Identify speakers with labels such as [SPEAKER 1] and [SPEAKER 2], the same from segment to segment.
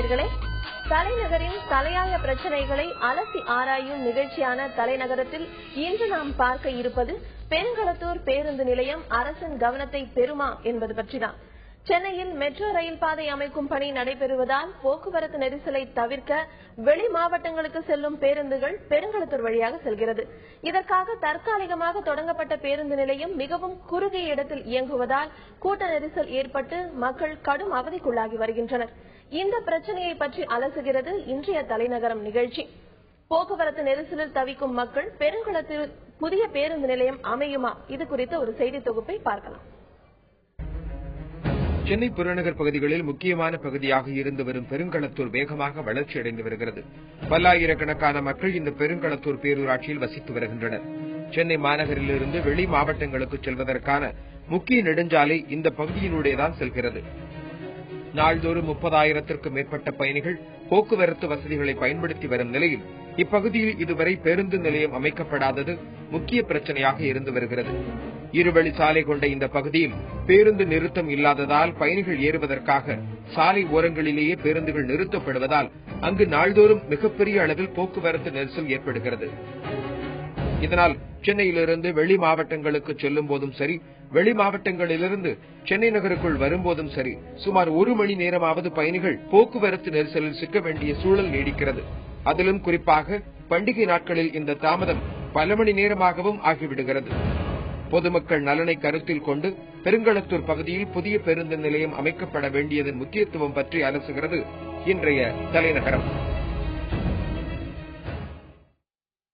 [SPEAKER 1] நேயர்களே, தலைநகரின் தலையாய பிரச்சனைகளை அலசி ஆராயும் நிகழ்ச்சியான தலைநகரத்தில் இன்று நாம் பார்க்க இருப்பது பெருங்களத்தூர் பேருந்து நிலையம் அரசின் கவனத்தை பெறுமா என்பது பற்றிதான். சென்னையில் மெட்ரோ ரயில் பாதை அமைக்கும் பணி நடைபெறுவதால் போக்குவரத்து நெரிசலை தவிர்க்க வெளி மாவட்டங்களுக்கு செல்லும் பேருந்துகள் பெருங்களத்தூர் வழியாக செல்கிறது. இதற்காக தற்காலிகமாக தொடங்கப்பட்ட பேருந்து நிலையம் மிகவும் குறுகிய இடத்தில் இயங்குவதால் கூட்ட நெரிசல் ஏற்பட்டு மக்கள் கடும் அவதிக்குள்ளாகி வருகின்றனர். இந்த பிரச்சனையை பற்றி அலசுகிறது இன்றைய தலைநகரம் நிகழ்ச்சி. போக்குவரத்து நெரிசலில் தவிக்கும் மக்கள் பெருங்களத்தில் புதிய பேருந்து நிலையம் அமையுமா? இது குறித்த ஒரு செய்தி தொகுப்பை பார்க்கலாம்.
[SPEAKER 2] சென்னை புறநகர் பகுதிகளில் முக்கியமான பகுதியாக இருந்து வரும் பெருங்களத்தூர் வேகமாக வளர்ச்சியடைந்து வருகிறது. பல்லாயிரக்கணக்கான மக்கள் இந்த பெருங்களத்தூர் பேரூராட்சியில் வசித்து வருகின்றனர். சென்னை மாநகரிலிருந்து வெளி மாவட்டங்களுக்கு செல்வதற்கான முக்கிய நெடுஞ்சாலை இந்த பகுதியினூடேதான் செல்கிறது. நாள்தோறும் 30,000த்திற்கும் மேற்பட்ட பயணிகள் போக்குவரத்து வசதிகளை பயன்படுத்தி வரும் நிலையில் இப்பகுதியில் இதுவரை பேருந்து நிலையம் அமைக்கப்படாதது முக்கிய பிரச்சனையாக இருந்து வருகிறது. இருவழி சாலை கொண்ட இந்த பகுதியில் பேருந்து நிறுத்தம் இல்லாததால் பயணிகள் ஏறுவதற்காக சாலை ஓரங்களிலேயே பேருந்துகள் நிறுத்தப்படுவதால் அங்கு நாள்தோறும் மிகப்பெரிய அளவில் போக்குவரத்து நெரிசல் ஏற்படுகிறது. இதனால் சென்னையிலிருந்து வெளி மாவட்டங்களுக்கு செல்லும் போதும் சரி, வெளி மாவட்டங்களிலிருந்து சென்னை நகருக்குள் வரும்போதும் சரி, சுமார் 1 மணி நேரமாவது பயணிகள் போக்குவரத்து நெரிசலில் சிக்க வேண்டிய சூழல் நீடிக்கிறது. அதிலும் குறிப்பாக பண்டிகை நாட்களில் இந்த தாமதம் பல மணி நேரமாகவும் ஆகிவிடுகிறது. பொதுமக்கள் நலனை கருத்தில் கொண்டு பெருங்களத்தூர் பகுதியில் புதிய பேருந்து நிலையம் அமைக்கப்பட வேண்டியதன் முக்கியத்துவம் பற்றி அலசுகிறது இன்றைய தலைநகரம்.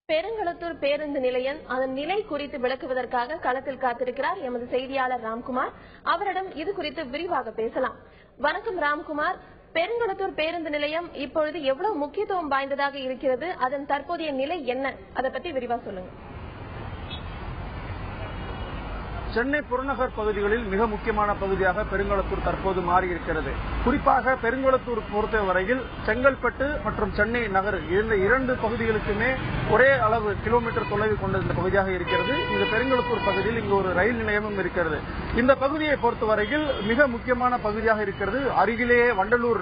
[SPEAKER 1] பெருங்களத்தூர் பேருந்து நிலையம் அதன் நிலை குறித்து விளக்குவதற்காக களத்தில் காத்திருக்கிறார் எமது செய்தியாளர் ராம்குமார். அவரிடம் இது குறித்து விரிவாக பேசலாம். வணக்கம் ராம்குமார். பெருங்களத்தூர் பேருந்து நிலையம் இப்பொழுது எவ்வளவு முக்கியத்துவம் வாய்ந்ததாக இருக்கிறது? அதன் தற்போதைய நிலை என்ன? அதை பற்றி விரிவா சொல்லுங்க.
[SPEAKER 3] சென்னை புறநகர் பகுதிகளில் மிக முக்கியமான பகுதியாக பெருங்களத்தூர் தற்போது மாறியிருக்கிறது. குறிப்பாக பெருங்களத்தூர் பொறுத்தவரையில் செங்கல்பட்டு மற்றும் சென்னை நகர் இந்த 2 பகுதிகளுக்குமே ஒரே அளவு கிலோமீட்டர் தொலைவு கொண்ட இந்த பகுதியாக இருக்கிறது. இந்த பெருங்களத்தூர் பகுதியில் இங்கு ஒரு ரயில் நிலையமும் இருக்கிறது. இந்த பகுதியை பொறுத்தவரையில் மிக முக்கியமான பகுதியாக இருக்கிறது. அருகிலேயே வண்டலூர்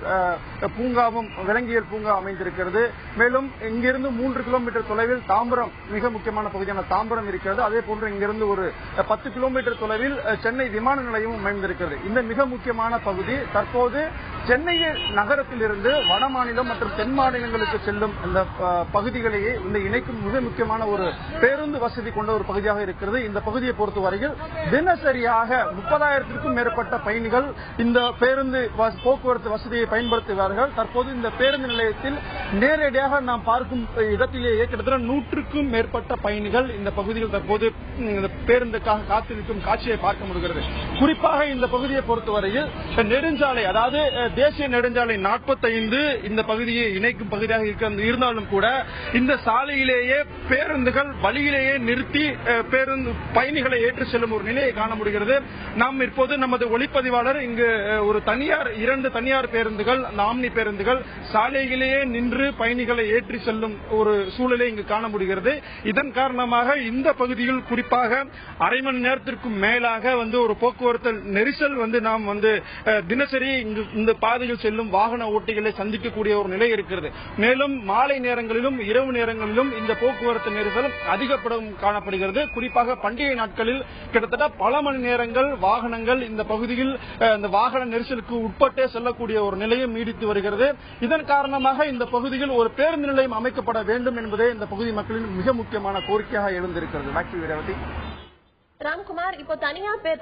[SPEAKER 3] பூங்காவும் விலங்கியல் பூங்கா அமைந்திருக்கிறது. மேலும் இங்கிருந்து 3 கிலோமீட்டர் தொலைவில் தாம்பரம் மிக முக்கியமான பகுதியான தாம்பரம் இருக்கிறது. அதே போன்று இங்கிருந்து ஒரு 10 கிலோமீட்டர் தொலைவில் சென்னை விமான நிலையமும் அமைந்திருக்கிறது. இந்த மிக முக்கியமான பகுதி தற்போது சென்னை நகரத்திலிருந்து வட மாநிலம் மற்றும் தென் மாநிலங்களுக்கு செல்லும் இந்த பகுதிகளையே இந்த இணைக்கும் மிக முக்கியமான ஒரு பேருந்து வசதி கொண்ட ஒரு பகுதியாக இருக்கிறது. இந்த பகுதியை பொறுத்தவரையில் தினசரியாக 30,000த்திற்கும் மேற்பட்ட பயணிகள் இந்த பேருந்து போக்குவரத்து வசதியை பயன்படுத்துவார்கள். தற்போது இந்த பேருந்து நிலையத்தில் நேரடியாக நாம் பார்க்கும் இடத்திலேயே கிட்டத்தட்ட 100க்கும் மேற்பட்ட பயணிகள் இந்த பகுதியில் தற்போது பேருந்துக்காக காத்திருக்கும் காட்சியை பார்க்க முடிகிறது. குறிப்பாக இந்த பகுதியை பொறுத்தவரையில் நெடுஞ்சாலை, அதாவது தேசிய நெடுஞ்சாலை 45 இந்த பகுதியை இணைக்கும் பகுதியாக இருந்தாலும் கூட இந்த சாலையிலேயே பேருந்துகள் வழியிலேயே நிறுத்தி பேருந்து பயணிகளை ஏற்றி செல்லும் ஒரு நிலையை காண முடிகிறது. நாம் இப்போது நமது ஒளிப்பதிவாளர் இங்கு ஒரு தனியார் 2 தனியார் பேருந்துகள், ஆம்னி பேருந்துகள் சாலையிலேயே நின்று பயணிகளை ஏற்றி செல்லும் ஒரு சூழலை இங்கு காண முடிகிறது. இதன் காரணமாக இந்த பகுதியில் குறிப்பாக அரை மணி நேரத்திற்கு மேலாக ஒரு போக்குவரத்து நெரிசல் நாம் தினசரி இந்த பாதையில் செல்லும் வாகன ஓட்டிகளை சந்திக்கக்கூடிய ஒரு நிலை இருக்கிறது. மேலும் மாலை நேரங்களிலும் இரவு நேரங்களிலும் இந்த போக்குவரத்து நெரிசல் அதிகப்படும் காணப்படுகிறது. குறிப்பாக பண்டிகை நாட்களில் கிட்டத்தட்ட பல மணி நேரங்கள் வாகனங்கள் இந்த பகுதியில் இந்த வாகன நெரிசலுக்கு உட்பட்டே செல்லக்கூடிய ஒரு நிலையும் நீடித்து வருகிறது. இதன் காரணமாக இந்த பகுதியில் ஒரு பேருந்து நிலையம் அமைக்கப்பட வேண்டும் என்பதே இந்த பகுதி மக்களின் மிக முக்கியமான கோரிக்கையாக எழுந்திருக்கிறது.
[SPEAKER 1] ராம்குமார், இப்போ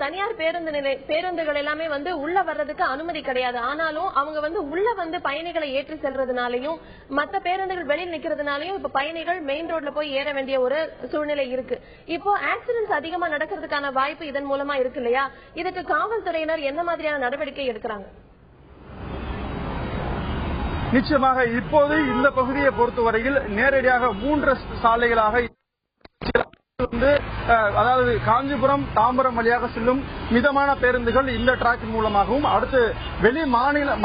[SPEAKER 1] தனியார் பேருந்துகள் எல்லாமே உள்ள வர்றதுக்கு அனுமதி கிடையாது. ஆனாலும் அவங்க உள்ள பயணிகளை ஏற்றி செல்றதுனாலையும் மற்ற பேருந்துகள் வெளியில் நிக்கிறதுனாலையும் இப்ப பயணிகள் மெயின் ரோட்ல போய் ஏற வேண்டிய ஒரு சூழ்நிலை இருக்கு. இப்போ ஆக்சிடென்ட்ஸ் அதிகமா நடக்கிறதுக்கான வாய்ப்பு இதன் மூலமா இருக்கு இல்லையா? இதுக்கு காவல்துறையினர் என்ன மாதிரியான நடவடிக்கை எடுக்கிறாங்க?
[SPEAKER 3] நிச்சயமாக இப்போது இந்த பகுதியை பொறுத்தவரையில் நேரடியாக 3 சாலைகளாக அதாவது காஞ்சிபுரம் தாம்பரம் வழியாக செல்லும் மிதமான பேருந்துகள் இந்த டிராக் மூலமாகவும், அடுத்து வெளி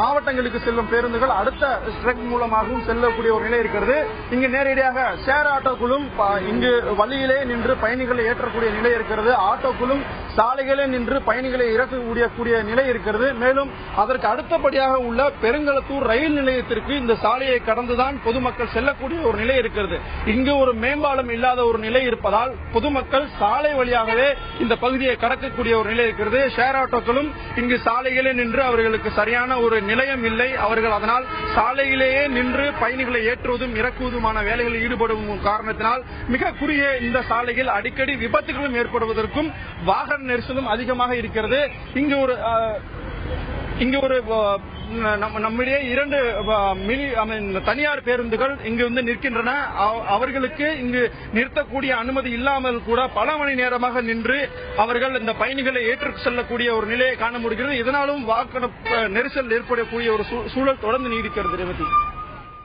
[SPEAKER 3] மாவட்டங்களுக்கு செல்லும் பேருந்துகள் அடுத்த ட்ராக் மூலமாகவும் செல்லக்கூடிய ஒரு நிலை இருக்கிறது. இங்கு நேரடியாக ஷேர் ஆட்டோக்களும் இங்கு வழியிலே நின்று பயணிகளை ஏற்றக்கூடிய நிலை இருக்கிறது. ஆட்டோக்களும் சாலைகளே நின்று பயணிகளை இறக்கக்கூடிய நிலை இருக்கிறது. மேலும் அதற்கு அடுத்தபடியாக உள்ள பெருங்களத்தூர் ரயில் நிலையத்திற்கு இந்த சாலையை கடந்துதான் பொதுமக்கள் செல்லக்கூடிய ஒரு நிலை இருக்கிறது. இங்கு ஒரு மேம்பாலம் இல்லாத ஒரு நிலை இருப்பதால் பொதுமக்கள் சாலை வழியாகவே இந்த பகுதியை கடக்கக்கூடிய ஒரு நிலை இருக்கிறது. ஷேர் ஆட்டோக்களும் இங்கு சாலைகளே நின்று அவர்களுக்கு சரியான ஒரு நிலையம் இல்லை. அவர்கள் அதனால் சாலையிலேயே நின்று பயணிகளை ஏற்றுவதும் இறக்குவதுமான வேலைகளில் ஈடுபடும் காரணத்தினால் மிக குறுகிய இந்த சாலையில் அடிக்கடி விபத்துகளும் ஏற்படுவதற்கும் வாகன நெரிசலும் அதிகமாக இருக்கிறது. இங்கு ஒரு நம்மிடையே 2 தனியார் பேருந்துகள் இங்கு வந்து நிற்கின்றன. அவர்களுக்கு இங்கு நிறுத்தக்கூடிய அனுமதி இல்லாமல் கூட பல மணி நேரமாக நின்று அவர்கள் இந்த பயணிகளை ஏற்று செல்லக்கூடிய ஒரு நிலையை காண முடிகிறது. இதனாலும் வாகன நெரிசல் ஏற்படக்கூடிய ஒரு சூழல் தொடர்ந்து நீடிக்கிறது. ரேவதி,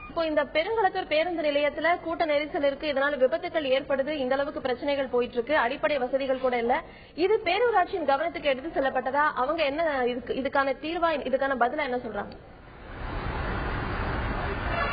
[SPEAKER 1] இப்போ இந்த பெருங்களத்தூர் பேருந்து நிலையத்துல கூட்ட நெரிசல் இருக்கு, இதனால விபத்துகள் ஏற்படுது, இந்த அளவுக்கு பிரச்சனைகள் போயிட்டு இருக்கு, அடிப்படை வசதிகள் கூட இல்ல. இது பேரூராட்சியின் கவனத்துக்கு எடுத்து செல்லப்பட்டதா? அவங்க என்ன இதுக்கான தீர்வா, இதுக்கான பதிலா என்ன சொல்றாங்க?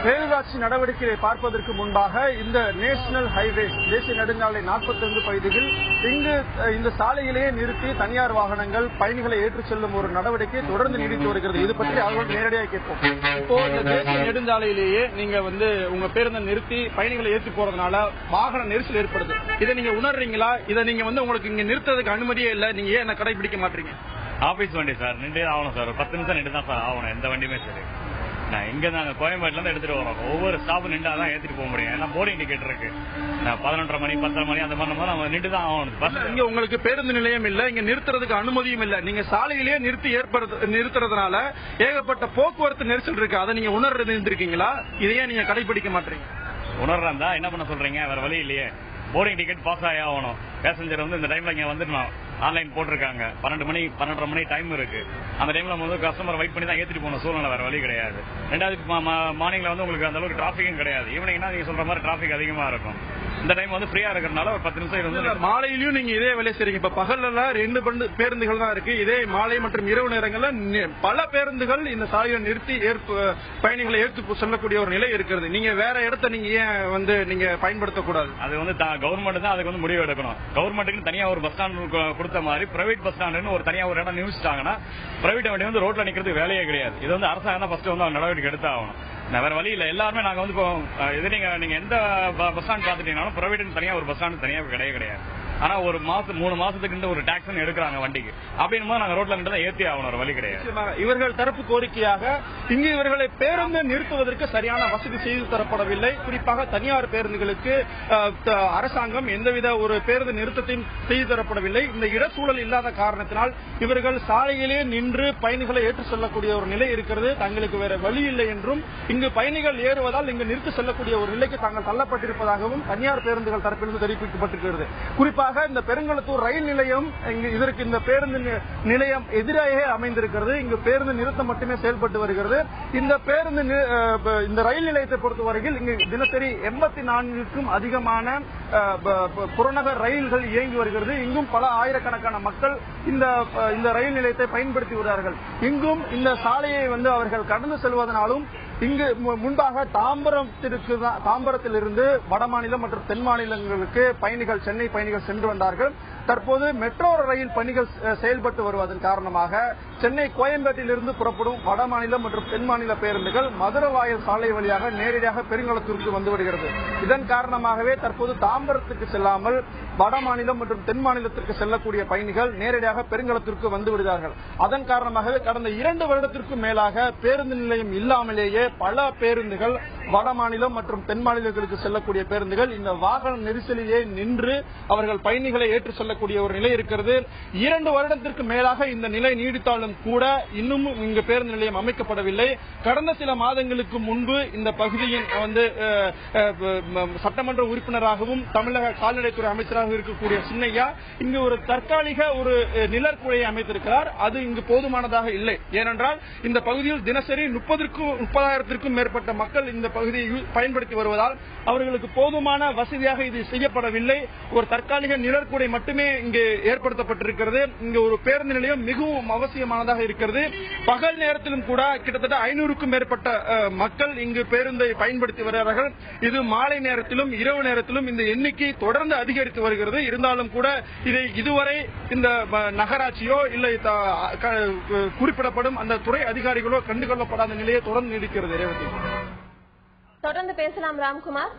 [SPEAKER 3] பேரூராட்சி நடவடிக்கையை பார்ப்பதற்கு முன்பாக இந்த நேஷனல் ஹைவே தேசிய நெடுஞ்சாலை 42 பகுதியில் இங்கு இந்த சாலையிலேயே நிறுத்தி தனியார் வாகனங்கள் பயணிகளை ஏற்றுச் செல்லும் ஒரு நடவடிக்கை தொடர்ந்து நீடித்து வருகிறது. இது பற்றி அவர்கள் நேரடியாக கேட்போம். இப்போ இந்த தேசிய நெடுஞ்சாலையிலேயே நீங்க வந்து உங்க பேருந்தை நிறுத்தி பயணிகளை ஏற்றி போறதுனால வாகன நெரிசல் ஏற்படுது. இதை நீங்க உணர்றீங்களா? இதை நீங்க வந்து உங்களுக்கு இங்க நிறுத்ததுக்கு அனுமதியே இல்லை, நீங்க ஏன் கடைபிடிக்க மாட்டீங்க?
[SPEAKER 4] ஆபீஸ் வண்டி சார், நின்று ஆகணும் சார். 10 நிமிஷம் நின்று தான் சார் ஆகணும். எந்த வண்டியுமே சரி. இங்க நாங்க கோயம்பேட்டில இருந்து எடுத்துட்டு வரோம். ஒவ்வொரு ஸ்டாப் நின்றாதான் ஏத்திட்டு போக முடியும். ஏன்னா போர்டிங் டிக்கெட் இருக்கு. 11:30 மணி 10:30 மணி அந்த மாதிரி நம்ம நின்று தான் ஆகணும்.
[SPEAKER 3] இங்க உங்களுக்கு பேருந்து நிலையம் இல்ல, இங்க நிறுத்துறதுக்கு அனுமதியும் இல்ல. நீங்க சாலையிலேயே நிறுத்துறதுனால ஏகப்பட்ட போக்குவரத்து நெரிசல் இருக்கு. அதை நீங்க உணர்றது இருந்திருக்கீங்களா? இதையே நீங்க கடைபிடிக்க மாட்டீங்க?
[SPEAKER 4] உணர்றா என்ன பண்ண சொல்றீங்க? வேற வழி இல்லையே. போர்டிங் டிக்கெட் பாஸ் ஆகி ஆகணும். பேசஞ்சர் வந்து இந்த டைம்ல இங்க வந்துடணும். ஆன்லைன் போட்டிருக்காங்க. 12 மணி 12:30 மணி டைம் இருக்கு. அந்த டைம்ல நம்ம வந்து கஸ்டமர் வெயிட் பண்ணி தான் ஏற்றிட்டு போன சூழ்நிலை, வேற வழி கிடையாது. ரெண்டாவது மார்னிங்ல வந்து உங்களுக்கு அந்த அளவுக்கு டிராபிக்கும் கிடையாது. ஈவினிங்னா நீங்க சொல்ற மாதிரி டிராபிக் அதிகமா இருக்கும். இந்த டைம் வந்து ஃப்ரீயா இருக்கிறதுனால ஒரு 10 நிமிஷம் வந்து
[SPEAKER 3] மாலையிலயும் நீங்க இதே வேலையை செய்றீங்க. இப்ப பகல்ல 2 பேருந்துகள் தான் இருக்கு. இதே மாலை மற்றும் இரவு நேரங்கள்ல பல பேருந்துகள் இந்த சாலையை நிறுத்தி பயணிகளை ஏற்று செல்லக்கூடிய ஒரு நிலை இருக்கிறது. நீங்க வேற இடத்த நீங்க ஏன் வந்து நீங்க பயன்படுத்தக்கூடாது?
[SPEAKER 4] அது வந்து கவர்மெண்ட் தான் அதுக்கு வந்து முடிவு எடுக்கணும். கவர்மெண்ட்டுக்கு தனியா ஒரு பஸ் ஸ்டாண்ட் கொடுத்த மாதிரி பிரைவேட் பஸ் ஸ்டாண்ட் ஒரு தனியா ஒரு இடம் நியமிச்சிட்டாங்கன்னா பிரைவேட் வண்டி வந்து ரோட்ல நிக்கிறதுக்கு வேலையே கிடையாது. இது வந்து அரசாங்கம் தான் ஃபர்ஸ்ட் வந்து நடவடிக்கை எடுத்தாகணும். வேற வழி இல்ல. எல்லாருமே நாங்க வந்து இது நீங்க எந்த பஸ் ஸ்டாண்ட் பாத்துட்டீங்கன்னாலும் பிரைவேட் தனியா ஒரு பஸ் ஸ்டாண்ட் தனியா கிடையாது. ஆனா ஒரு 3 மாசத்துக்கு ஒரு டாக்ஸ் எடுக்கிறாங்க வண்டிக்கு. அப்படின்னு நாங்க ரோட்ல நின்று தான் ஏத்தி ஆகணும். ஒரு வழி கிடையாது.
[SPEAKER 3] இவர்கள் தரப்பு கோரிக்கையாக இங்கு இவர்களை பேருந்து நிறுத்துவதற்கு சரியான வசதி செய்து தரப்படவில்லை. குறிப்பாக தனியார் பேருந்துகளுக்கு அரசாங்கம் எந்தவித ஒரு பேருந்து நிறுத்தத்தையும் செய்து தரப்படவில்லை. இந்த இடசூழல் இல்லாத காரணத்தினால் இவர்கள் சாலையிலே நின்று பயணிகளை ஏற்று செல்லக்கூடிய ஒரு நிலை இருக்கிறது. தங்களுக்கு வேற வழி இல்லை என்றும் இங்கு பயணிகள் ஏறுவதால் இங்கு நிறுத்தி செல்லக்கூடிய ஒரு நிலைக்கு தாங்கள் தள்ளப்பட்டிருப்பதாகவும் தனியார் பேருந்துகள் தரப்பிலிருந்து தெரிவிக்கப்பட்டிருக்கிறது. குறிப்பாக இந்த பெருங்களத்தூர் ரயில் நிலையம் இதற்கு இந்த பேருந்து நிலையம் எதிராக அமைந்திருக்கிறது. இங்கு பேருந்து நிறுத்தம் மட்டுமே செயல்பட்டு வருகிறது. இந்த ரயில் நிலையத்தை பொறுத்தவரையில் இங்கு தினசரி 84க்கும் அதிகமான புறநகர் ரயில்கள் இயங்கி வருகிறது. இங்கும் பல ஆயிரக்கணக்கான மக்கள் இந்த ரயில் நிலையத்தை பயன்படுத்தி வருகிறார்கள். இங்கும் இந்த சாலையை வந்து அவர்கள் கடந்து செல்வதனாலும் இங்கு முன்பாக தாம்பரத்திலிருந்து வட மாநிலம் மற்றும் தென் மாநிலங்களுக்கு சென்னை பயணிகள் சென்று வந்தார்கள். தற்போது மெட்ரோ ரயில் பணிகள் செயல்பட்டு வருவதன் காரணமாக சென்னை கோயம்பேட்டிலிருந்து புறப்படும் வட மாநிலம் மற்றும் தென் மாநில பேருந்துகள் மதுரவாயல் சாலை வழியாக நேரடியாக பெருங்களத்தூருக்கு வந்து விடுகிறது. இதன் காரணமாகவே தற்போது தாம்பரத்துக்கு செல்லாமல் வட மாநிலம் மற்றும் தென் மாநிலத்திற்கு செல்லக்கூடிய பயணிகள் நேரடியாக பெருங்களத்திற்கு வந்து விடுகிறார்கள். அதன் காரணமாகவே கடந்த 2 வருடத்திற்கும் மேலாக பேருந்து நிலையம் இல்லாமலேயே பல பேருந்துகள் வட மாநிலம் மற்றும் தென் மாநிலங்களுக்கு செல்லக்கூடிய பேருந்துகள் இந்த வாகன நெரிசலிலே நின்று அவர்கள் பயணிகளை ஏற்று செல்லக்கூடிய ஒரு நிலை இருக்கிறது. 2 வருடத்திற்கு மேலாக இந்த நிலை நீடித்தாலும் கூட இன்னும் இங்கு பேருந்து நிலையம் அமைக்கப்படவில்லை. கடந்த சில மாதங்களுக்கு முன்பு இந்த பகுதியின் வந்து சட்டமன்ற உறுப்பினராகவும் தமிழக கால்நடைத்துறை அமைச்சராக இருக்கக்கூடிய சின்னையா இங்கு ஒரு தற்காலிக ஒரு நிழற்குழையை அமைத்திருக்கிறார். அது இங்கு போதுமானதாக இல்லை. ஏனென்றால் இந்த பகுதியில் தினசரி 30,000க்கும் மேற்பட்ட மக்கள் இந்த பகுதியை பயன்படுத்தி வருவதால் அவர்களுக்கு போதுமான வசதியாக இது செய்யப்படவில்லை. ஒரு தற்காலிக நிழற்குடை மட்டுமே இங்கு ஏற்படுத்தப்பட்டிருக்கிறது. இங்கு ஒரு பேருந்து நிலையம் மிகவும் அவசியமானதாக இருக்கிறது. பகல் நேரத்திலும் கூட கிட்டத்தட்ட 500க்கும் மேற்பட்ட மக்கள் இங்கு பேருந்தை பயன்படுத்தி வருகிறார்கள். இது மாலை நேரத்திலும் இரவு நேரத்திலும் இந்த எண்ணிக்கை தொடர்ந்து அதிகரித்து வருகிறது. இருந்தாலும் கூட இதை இதுவரை இந்த நகராட்சியோ இல்லை குறிப்பிடப்படும் அந்த துறை அதிகாரிகளோ கண்டுகொள்ளப்படாத நிலையை தொடர்ந்து நீடிக்கிறது.
[SPEAKER 1] தொடர்ந்து பேசலாம் ராம்குமார்.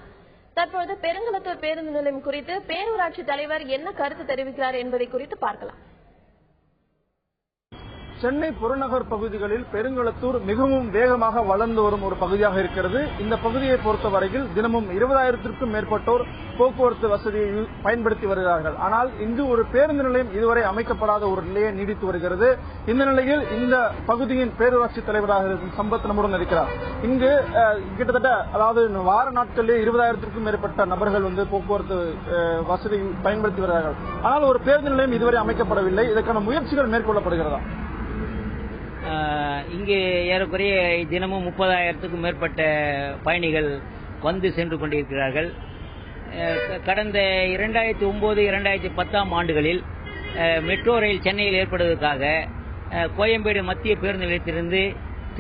[SPEAKER 1] தற்போது பெருங்களத்தூர் பேருந்து நிலையம் குறித்து பேரூராட்சி தலைவர் என்ன கருத்து தெரிவிக்கிறார் என்பதை குறித்து பார்க்கலாம்.
[SPEAKER 3] சென்னை புறநகர் பகுதிகளில் பெருங்களத்தூர் மிகவும் வேகமாக வளர்ந்து வரும் ஒரு பகுதியாக இருக்கிறது. இந்த பகுதியை பொறுத்தவரையில் தினமும் 20,000க்கும் மேற்பட்டோர் போக்குவரத்து வசதியை பயன்படுத்தி வருகிறார்கள். ஆனால் இங்கு ஒரு பேருந்து நிலையம் இதுவரை அமைக்கப்படாத ஒரு நிலையை நீடித்து வருகிறது. இந்த நிலையில் இந்த பகுதியின் பேரூராட்சி தலைவராக இருக்கும் சம்பத் நம்முடன் இருக்கிறார். இங்கு கிட்டத்தட்ட அதாவது வார நாட்களிலே 20,000க்கும் மேற்பட்ட நபர்கள் போக்குவரத்து வசதி பயன்படுத்தி வருகிறார்கள். ஆனால் ஒரு பேருந்து நிலையம் இதுவரை அமைக்கப்படவில்லை. இதற்கான முயற்சிகள் மேற்கொள்ளப்படுகிறதா?
[SPEAKER 5] இங்கு ஏறக்குறைய தினமும் 30,000க்கும் மேற்பட்ட பயணிகள் வந்து சென்று கொண்டிருக்கிறார்கள். கடந்த 2009-2010 ஆண்டுகளில் மெட்ரோ ரயில் சென்னையில் ஏற்படுவதற்காக கோயம்பேடு மத்திய பேருந்து நிலையத்திலிருந்து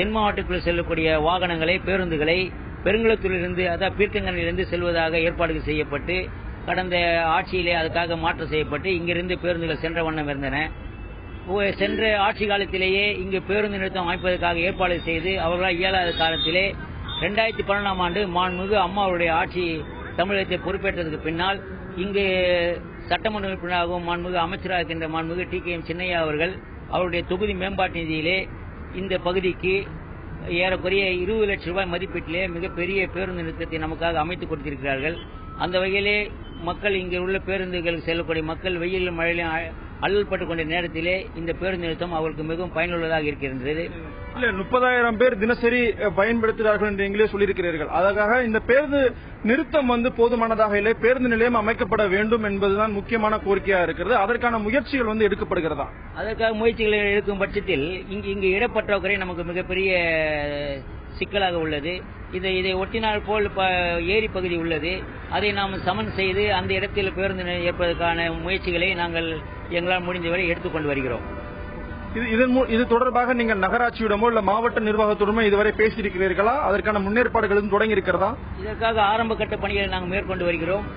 [SPEAKER 5] தென் மாவட்டத்தில் செல்லக்கூடிய வாகனங்களை பேருந்துகளை பெருங்களத்தூரிலிருந்து அதாவது பீர்க்கங்கனிலிருந்து செல்வதாக ஏற்பாடுகள் செய்யப்பட்டு கடந்த ஆட்சியிலே அதுக்காக மாற்றம் செய்யப்பட்டு இங்கிருந்து பேருந்துகள் சென்ற வண்ணம் இருந்தன. சென்ற ஆட்சி காலத்திலேயே இங்கு பேருந்து நிறுத்தம் அமைப்பதற்காக ஏற்பாடு செய்து அவர்களால் இயலாத காலத்திலே 2012ஆம் ஆண்டு மாண்புமிகு அம்மாவுடைய ஆட்சி தமிழகத்தை பொறுப்பேற்றதற்கு பின்னால் இங்கு சட்டமன்ற உறுப்பினராகவும் மாண்புமிகு அமைச்சராக இருக்கின்ற மாண்புமிகு TKM சின்னையா அவர்கள் அவருடைய தொகுதி மேம்பாட்டு நிதியிலே இந்த பகுதிக்கு ஏறக்குறைய 20 லட்சம் ரூபாய் மதிப்பீட்டிலே மிகப்பெரிய பேருந்து நிறுத்தத்தை நமக்காக அமைத்துக் கொடுத்திருக்கிறார்கள். அந்த வகையிலே மக்கள் இங்கு உள்ள பேருந்துகளுக்கு செல்லக்கூடிய மக்கள் வெயிலும் மழையிலும் அல்லல்பட்டுக் கொண்ட நேரத்திலே இந்த பேருந்து நிறுத்தம் அவர்களுக்கு மிகவும் பயனுள்ளதாக இருக்கின்றது.
[SPEAKER 3] 30,000 பேர் தினசரி பயன்படுத்துகிறார்கள் என்று நீங்களே சொல்லியிருக்கிறீர்கள். அதற்காக இந்த பேருந்து நிறுத்தம் போதுமானதாக இல்லை, பேருந்து நிலையம் அமைக்கப்பட வேண்டும் என்பதுதான் முக்கியமான கோரிக்கையாக இருக்கிறது. அதற்கான முயற்சிகள் எடுக்கப்படுகிறதா?
[SPEAKER 5] அதற்காக முயற்சிகள் எடுக்கும் பட்சத்தில் இங்கு இடப்பற்றாக்குறை நமக்கு மிகப்பெரிய சிக்கலாக உள்ளது. இதை ஒட்டினால் போல் ஏரி பகுதி உள்ளது. அதை நாம் சமன் செய்து அந்த இடத்தில் பேருந்து ஏற்பதற்கான முயற்சிகளை நாங்கள் எங்களால் முடிந்தவரை எடுத்துக்கொண்டு வருகிறோம்.
[SPEAKER 3] இது தொடர்பாக நீங்கள் நகராட்சியிடமோ இல்ல மாவட்ட நிர்வாகத்துடமோ இதுவரை பேசியிருக்கிறீர்களா? அதற்கான முன்னேற்பாடுகளும் தொடங்கி இருக்கிறதா?
[SPEAKER 5] இதற்காக ஆரம்ப கட்ட பணிகளை நாங்கள் மேற்கொண்டு வருகிறோம்.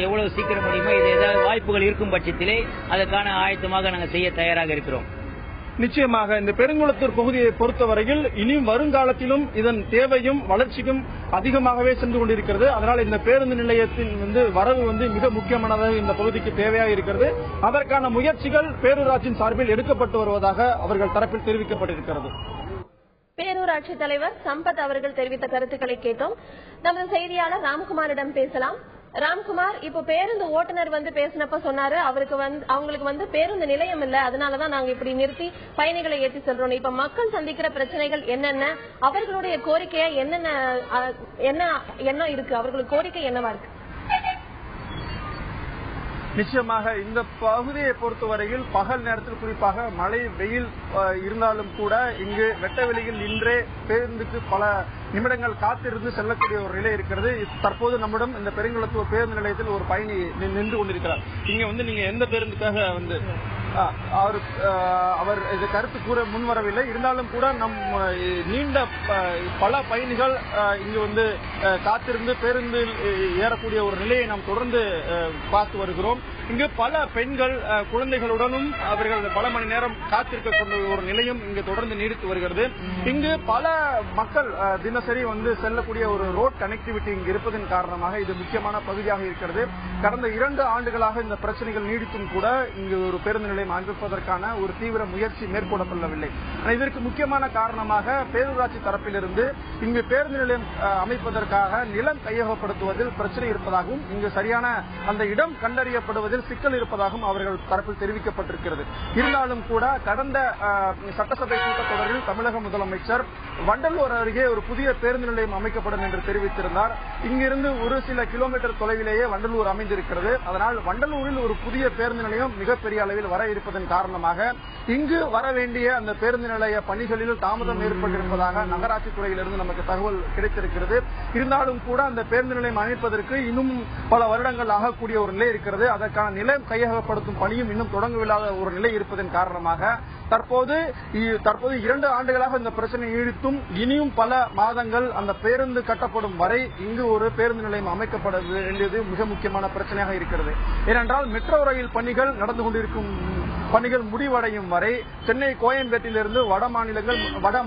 [SPEAKER 5] எவ்வளவு சீக்கிரம் முடியுமோ இது ஏதாவது வாய்ப்புகள் இருக்கும் பட்சத்திலே அதற்கான ஆயத்தமாக நாங்கள் செய்ய தயாராக இருக்கிறோம்.
[SPEAKER 3] நிச்சயமாக இந்த பெருங்குளத்தூர் பகுதியை பொறுத்தவரையில் இனி வருங்காலத்திலும் இதன் தேவையும் வளர்ச்சிக்கும் அதிகமாகவே சென்று கொண்டிருக்கிறது. அதனால் இந்த பேருந்து நிலையத்தின் வரவு மிக முக்கியமானதாக இந்த பகுதிக்கு தேவையாக இருக்கிறது. அதற்கான முயற்சிகள் பேரூராட்சியின் சார்பில் எடுக்கப்பட்டு வருவதாக அவர்கள் தரப்பில் தெரிவிக்கப்பட்டிருக்கிறது.
[SPEAKER 1] பேரூராட்சி தலைவர் சம்பத் அவர்கள் தெரிவித்த கருத்துக்களை கேட்டோம். நமது செய்தியாளர் ராம்குமாரிடம் பேசலாம். ராம்குமார், இப்ப பேருந்து ஓட்டுநர் பேசினப்ப சொன்னாரு அவங்களுக்கு பேருந்து நிலையம் இல்ல, அதனாலதான் நாங்க இப்படி நிறுத்தி பயணிகளை ஏற்றி செல்றோம். இப்ப மக்கள் சந்திக்கிற பிரச்சனைகள் என்னென்ன, அவர்களுடைய கோரிக்கையா என்ன இருக்கு, அவர்களுக்கு கோரிக்கை என்னவா இருக்கு?
[SPEAKER 3] நிச்சயமாக இந்த பகுதியை பொறுத்தவரையில் பகல் நேரத்தில் குறிப்பாக மழை வெயில் இருந்தாலும் கூட இங்கு வெட்ட வெளியில் நின்றே பேருந்துக்கு பல நிமிடங்கள் காத்திருந்து செல்லக்கூடிய ஒரு நிலை இருக்கிறது. தற்போது நம்மிடம் இந்த பெருங்குளத்தூர் பேருந்து நிலையத்தில் ஒரு பயணி நின்று கொண்டிருக்கிறார். இங்க நீங்க எந்த பேருந்துக்காக அவர் இது கருத்து கூற முன்வரவில்லை. இருந்தாலும் கூட நம் நீண்ட பல பயணிகள் இங்கு காத்திருந்து பேருந்தில் ஏறக்கூடிய ஒரு நிலையை நாம் தொடர்ந்து பார்த்து வருகிறோம். இங்கு பல பெண்கள் குழந்தைகளுடனும் அவர்கள் பல மணி நேரம் காத்திருக்கக்கூடிய ஒரு நிலையும் இங்கு தொடர்ந்து நீடித்து வருகிறது. இங்கு பல மக்கள் தினசரி செல்லக்கூடிய ஒரு ரோட் கனெக்டிவிட்டி இங்கு இருப்பதன் காரணமாக இது முக்கியமான பகுதியாக இருக்கிறது. கடந்த 2 ஆண்டுகளாக இந்த பிரச்சனைகள் நீடித்தும் கூட இங்கு ஒரு பேருந்து நிலையம் அமைப்பதற்கான ஒரு தீவிர முயற்சி மேற்கொள்ளப்படவில்லை. இதற்கு முக்கியமான காரணமாக பேரூராட்சி தரப்பிலிருந்து இங்கு பேருந்து நிலையம் அமைப்பதற்காக நிலம் கையகப்படுத்துவதில் பிரச்சனை இருப்பதாகவும் இங்கு சரியான அந்த இடம் கண்டறியப்படுவதில் என்பதில் சிக்கல் இருப்பதாகவும் அவர்கள் தரப்பில் தெரிவிக்கப்பட்டிருக்கிறது. இருந்தாலும் கூட கடந்த சட்டசபை கூட்டத்தொடரில் தமிழக முதலமைச்சர் வண்டலூர் அருகே ஒரு புதிய பேருந்து நிலையம் அமைக்கப்படும் என்று தெரிவித்திருந்தார். இங்கிருந்து ஒரு சில கிலோமீட்டர் தொலைவிலேயே வண்டலூர் அமைந்திருக்கிறது. அதனால் வண்டலூரில் ஒரு புதிய பேருந்து நிலையம் மிகப்பெரிய அளவில் வர இருப்பதன் காரணமாக இங்கு வர வேண்டிய அந்த பேருந்து நிலைய பணிகளில் தாமதம் ஏற்பட்டிருப்பதாக நகராட்சி துறையிலிருந்து நமக்கு தகவல் கிடைத்திருக்கிறது. இருந்தாலும் கூட அந்த பேருந்து நிலையம் அமைப்பதற்கு இன்னும் பல வருடங்கள் ஆகக்கூடிய ஒரு நிலை இருக்கிறது. அதற்கான நிலம் கையகப்படுத்தும் பணியும் இன்னும் தொடங்கவில்லாத ஒரு நிலை இருப்பதன் காரணமாக தற்போது 2 ஆண்டுகளாக இந்த பிரச்சனை நீடித்தும் இனியும் பல மாதங்கள் அந்த பேருந்து கட்டப்படும் வரை இங்கு ஒரு பேருந்து நிலையம் அமைக்கப்பட வேண்டியது மிக முக்கியமான பிரச்சனையாக இருக்கிறது. ஏனென்றால் மெட்ரோ ரயில் பணிகள் நடந்து கொண்டிருக்கும் பணிகள் முடிவடையும் வரை சென்னை கோயம்பேட்டிலிருந்து வட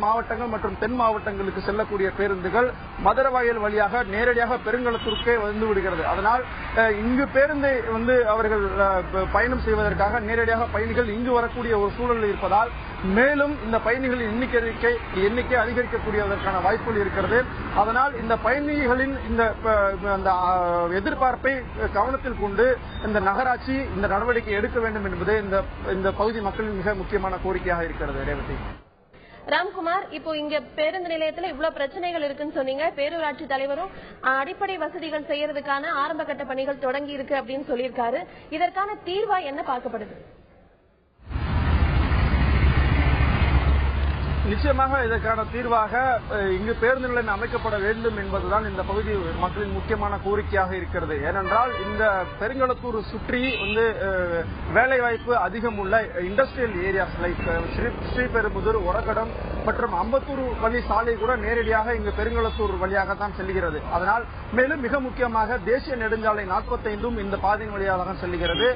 [SPEAKER 3] மாவட்டங்கள் மற்றும் தென் மாவட்டங்களுக்கு செல்லக்கூடிய பேருந்துகள் மதுரவாயல் வழியாக நேரடியாக பெருங்களத்தூருக்கே வந்து விடுகிறது. அதனால் இங்கு பேருந்தை அவர்கள் பயணம் செய்வதற்காக நேரடியாக பயணிகள் இங்கு வரக்கூடிய ஒரு சூழல் இருப்பதால் மேலும் இந்த பயணிகளின் எண்ணிக்கை அதிகரிக்கக்கூடியதற்கான வாய்ப்புகள் இருக்கிறது. அதனால் இந்த பயணிகளின் இந்த எதிர்பார்ப்பை கவனத்தில் கொண்டு இந்த நகராட்சி இந்த நடவடிக்கை எடுக்க வேண்டும் என்பது இந்த பகுதி மக்களின் மிக முக்கியமான கோரிக்கையாக இருக்கிறது. ரேவதி,
[SPEAKER 1] ராம்குமார், இப்போ இங்க பேருந்து நிலையத்துல இவ்வளவு பிரச்சனைகள் இருக்குன்னு சொன்னீங்க. பேரூராட்சி தலைவரும் அடிப்படை வசதிகள் செய்யறதுக்கான ஆரம்ப கட்ட பணிகள் தொடங்கி இருக்கு அப்படின்னு சொல்லியிருக்காரு. இதற்கான தீர்வா என்ன பார்க்கப்படுது?
[SPEAKER 3] நிச்சயமாக இதற்கான தீர்வாக இங்கு பேருந்து நிலையம் அமைக்கப்பட வேண்டும் என்பதுதான் இந்த பகுதி மக்களின் முக்கியமான கோரிக்கையாக இருக்கிறது. ஏனென்றால் இந்த பெருங்களத்தூர் சுற்றி வேலைவாய்ப்பு அதிகம் உள்ள industrial areas like Sriperumbudur, Oragadam மற்றும் அம்பத்தூர் வழி சாலை கூட நேரடியாக இங்கு பெருங்களத்தூர் வழியாக தான் செல்கிறது. அதனால் மேலும் மிக முக்கியமாக தேசிய நெடுஞ்சாலை 45 இந்த பாதையின் வழியாக தான் செல்கிறது.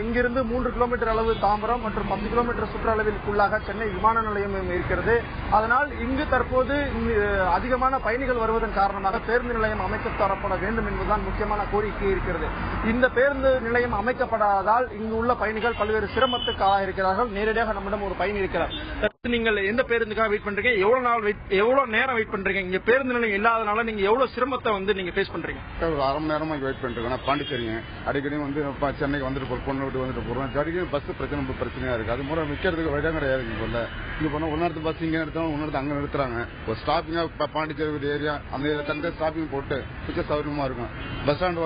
[SPEAKER 3] இங்கிருந்து 3 கிலோமீட்டர் அளவு தாம்பரம் மற்றும் 10 கிலோமீட்டர் சுற்றளவிற்குள்ளாக சென்னை விமான நிலையம் இருக்கிறது. அதனால் இங்கு தற்போது அதிகமான பயணிகள் வருவதன் காரணமாக பேருந்து நிலையம் அமைக்க தரப்பட வேண்டும் என்பதுதான் முக்கியமான கோரிக்கை இருக்கிறது. இந்த பேருந்து நிலையம் அமைக்கப்படாததால் இங்கு உள்ள பயணிகள் பல்வேறு சிரமத்துக்கு ஆளாயிருக்கிறார்கள். நேரடியாக நம்மிடம் ஒரு பயணி இருக்கிறார். நீங்கள் எந்த பேருந்துக்காக வெயிட் பண்றீங்க? எவ்வளவு நேரம் வெயிட் பண்றீங்க? இங்க பேருந்து நிலையம் இல்லாதனால நீங்க எவ்வளவு சிரமத்தை நீங்க ஃபேஸ் பண்றீங்க?
[SPEAKER 6] ஒரு அரை மணி நேரமா வெயிட் பண்றேன். பாண்டிச்சேரிங்க அடிக்கடி சென்னைக்கு வந்துட்டு பொண்ணு விட்டு வந்துட்டு போறோம். அடிக்கடி பஸ் பிரச்சனையா இருக்கு. அது மூலம் நிக்கிறதுக்கு இடம் கிடையாது. இங்க போனா ஒன்னு பஸ் இங்க நிறுத்தணும், ஒன்னு அங்க நிறுத்துறாங்க. ஒரு ஸ்டாப்பிங்கா பாண்டிச்சேரி ஏரியா அந்த தந்த ஸ்டாப்பிங் போட்டு மிக சௌரியமா இருக்கும். பஸ் ஸ்டாண்ட்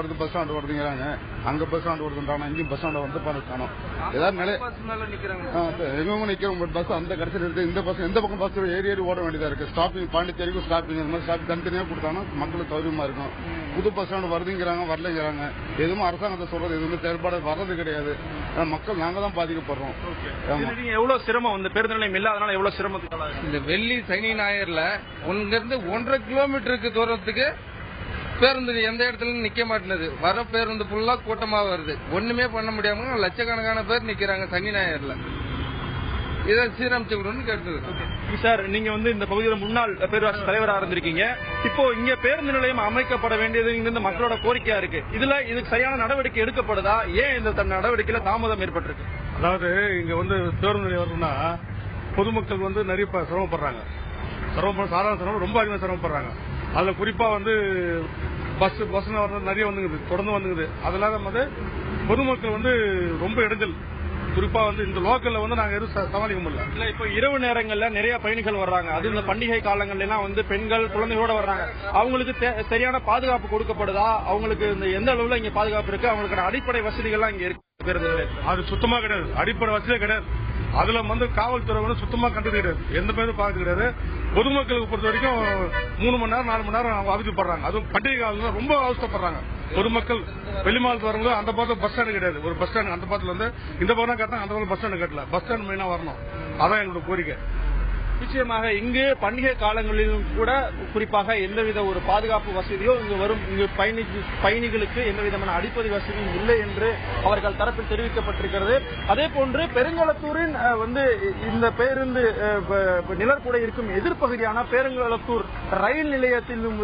[SPEAKER 6] வருதுங்கிறாங்க. அங்க பஸ் ஸ்டாண்ட் வருதுன்றாங்க, இங்கேயும் பஸ் ஸ்டாண்ட் வந்து காணும். ஏதாவது நிலை எங்க நிக்கிறோம். பஸ் அந்த கடைசியில் இருக்கு. இந்த பஸ் எந்த பக்கம் பஸ் ஏறி ஓட வேண்டியதா இருக்கு. ஸ்டாப்பிங் பாண்டிச்சேரிக்கும் ஸ்டாப்பிங் இந்த மாதிரி ஸ்டாப்பிங் தனித்தனியா கொடுத்தாங்கன்னா மக்களுக்கு சௌரியமா இருக்கும். புது பஸ் ஸ்டாண்ட் வருதுங்கிறாங்க, வரலங்கிறாங்க. எதுவும் அரசாங்கத்தை சொல்றது எதுவுமே செயல்பாடு வர்றது கிடையாது. மக்கள் நாங்க தான் பாதிக்கப்படுறோம்.
[SPEAKER 3] எவ்வளவு சிரமம் பேருந்து நிலையம் இல்லாதனால எவ்வளவு சிரமத்துக்கு
[SPEAKER 7] இந்த வெள்ளி சனி ஞாயிறுல இங்கிருந்து 1.5 கிலோமீட்டருக்கு தூரத்துக்கு பேருந்து எந்த இடத்துல நிக்க மாட்டேங்குது. வர பேருந்து ஃபுல்லா கூட்டமா வருது. ஒண்ணுமே பண்ண முடியாம லட்சக்கணக்கான பேர் நிக்கிறாங்க சனி ஞாயிறுல. இதை சீரமைச்சு விடணும்னு கேட்டது.
[SPEAKER 3] சார், நீங்க இந்த பகுதியில முன்னாள் பேரூராட்சி தலைவராக இருந்திருக்கீங்க. இப்போ இங்க பேருந்து நிலையம் அமைக்கப்பட வேண்டியது இந்த மக்களோட கோரிக்கையா இருக்கு. இதுக்கு சரியான நடவடிக்கை எடுக்கப்படுதா? ஏன் இந்த நடவடிக்கையில தாமதம் ஏற்பட்டிருக்கு?
[SPEAKER 8] அதாவது இங்க பேருந்து நிலையம் வரும்னா பொதுமக்கள் நிறைய சிரமப்படுறாங்க. சாதாரண சிரமம் ரொம்ப அதிகமாக சிரமப்படுறாங்க. அதுல குறிப்பா பஸ் நிறைய தொடர்ந்து வந்துங்குது. அதனால பொதுமக்கள் ரொம்ப இடைஞ்சல். குறிப்பா இந்த லோக்கல்ல நாங்க எதுவும் சமாளிக்க முடியல.
[SPEAKER 3] இல்ல, இப்ப இரவு நேரங்கள்ல நிறைய பயணிகள் வர்றாங்க. அது இந்த பண்டிகை காலங்கள்ல எல்லாம் பெண்கள் குழந்தைகளோட வர்றாங்க. அவங்களுக்கு சரியான பாதுகாப்பு கொடுக்கப்படுதா? அவங்களுக்கு எந்த அளவுல இங்க பாதுகாப்பு இருக்கு? அவங்களுக்கு அடிப்படை வசதிகள்லாம் இங்க இருக்கு?
[SPEAKER 8] அது சுத்தமா கிடையாது. அடிப்படை வசதியே கிடையாது. அதுல காவல்துறை சுத்தமா கண்டது கிடையாது. எந்த பேரும் பார்க்க கிடையாது. பொதுமக்களுக்கு பொறுத்த வரைக்கும் 3 மணி நேரம் 4 மணி நேரம் அவங்க அவதிப்படுறாங்க. அதுவும் பண்டிகை காலம் ரொம்ப அவசரப்படுறாங்க பொதுமக்கள். வெளிமாநிலத்து வரவங்க அந்த பக்கம் பஸ் ஸ்டாண்ட் கிடையாது. ஒரு பஸ் ஸ்டாண்ட் அந்த பக்கத்துல இந்த பக்கம் கட்டினா அந்த பக்கம் பஸ் ஸ்டாண்ட் கட்டல. பஸ் ஸ்டாண்ட் மெயினா வரணும். அதான் எங்களோட கோரிக்கை.
[SPEAKER 3] நிச்சயமாக இங்கு பண்டிகை காலங்களிலும் கூட குறிப்பாக எந்தவித ஒரு பாதுகாப்பு வசதியோ இங்கு பயணிகளுக்கு எந்த விதமான அடிப்படை வசதியும் இல்லை என்று அவர்கள் தரப்பில் தெரிவிக்கப்பட்டிருக்கிறது. அதே போன்று பெருங்களத்தூரின் இந்த பேருந்து நிழற்புடை இருக்கும் எதிர்ப்பகுதியான பேருங்களத்தூர் ரயில் நிலையத்திலும்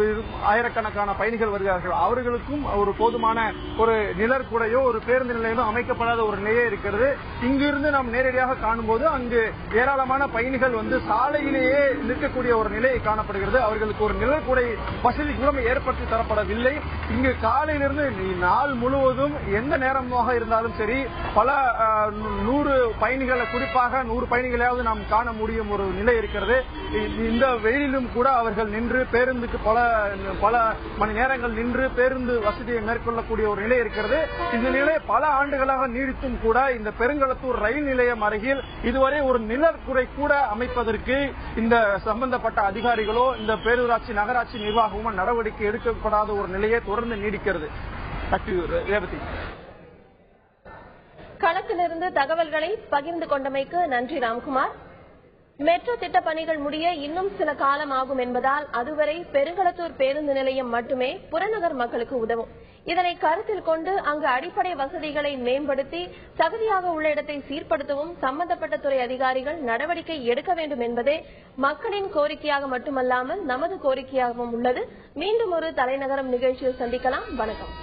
[SPEAKER 3] ஆயிரக்கணக்கான பயணிகள் வருகிறார்கள். அவர்களுக்கும் ஒரு போதுமான ஒரு நிழற்குடையோ ஒரு பேருந்து நிலையமோ அமைக்கப்படாத ஒரு நிலையே இருக்கிறது. இங்கிருந்து நாம் நேரடியாக காணும்போது அங்கு ஏராளமான பயணிகள் சாலையிலேயே நிற்கக்கூடிய ஒரு நிலையை காணப்படுகிறது. அவர்களுக்கு ஒரு நிழற்குடை வசதி கூட ஏற்படுத்தி தரப்படவில்லை. இங்கு காலையிலிருந்து நாள் முழுவதும் எந்த நேரமாக இருந்தாலும் சரி பல 100 பயணிகளை, குறிப்பாக 100 பயணிகளையாவது நாம் காண முடியும் ஒரு நிலை இருக்கிறது. இந்த வெயிலிலும் கூட அவர்கள் நின்று பேருந்துக்கு பல மணி நேரங்கள் நின்று பேருந்து வசதியை மேற்கொள்ளக்கூடிய ஒரு நிலை இருக்கிறது. இந்த நிலை பல ஆண்டுகளாக நீடித்தும் கூட இந்த பெருங்களத்தூர் ரயில் நிலையம் அருகில் இதுவரை ஒரு நிழற்குடை கூட அமைப்பதற்கு இந்த சம்பந்தப்பட்ட அதிகாரிகளோ இந்த பேரூராட்சி நகராட்சி நிர்வாகமோ நடவடிக்கை எடுக்கப்படாத ஒரு நிலையை தொடர்ந்து நீடிக்கிறது. ரேவதி,
[SPEAKER 1] களத்திலிருந்து தகவல்களை பகிர்ந்து கொண்டமைக்கு நன்றி ராம்குமார். மெட்ரோ திட்ட பணிகள் முடிய இன்னும் சில காலம் ஆகும் என்பதால் அதுவரை பெருங்களத்தூர் பேருந்து நிலையம் மட்டுமே புறநகர் மக்களுக்கு உதவும். இதனை கருத்தில் கொண்டு அங்கு அடிப்படை வசதிகளை மேம்படுத்தி தகுதியாக உள்ள இடத்தை சீர்படுத்தவும் சம்பந்தப்பட்ட துறை அதிகாரிகள் நடவடிக்கை எடுக்க வேண்டும் என்பதே மக்களின் கோரிக்கையாக மட்டுமல்லாமல் நமது கோரிக்கையாகவும் உள்ளது. மீண்டும் ஒரு தலைநகரம் நிகழ்ச்சியில் சந்திக்கலாம். வணக்கம்.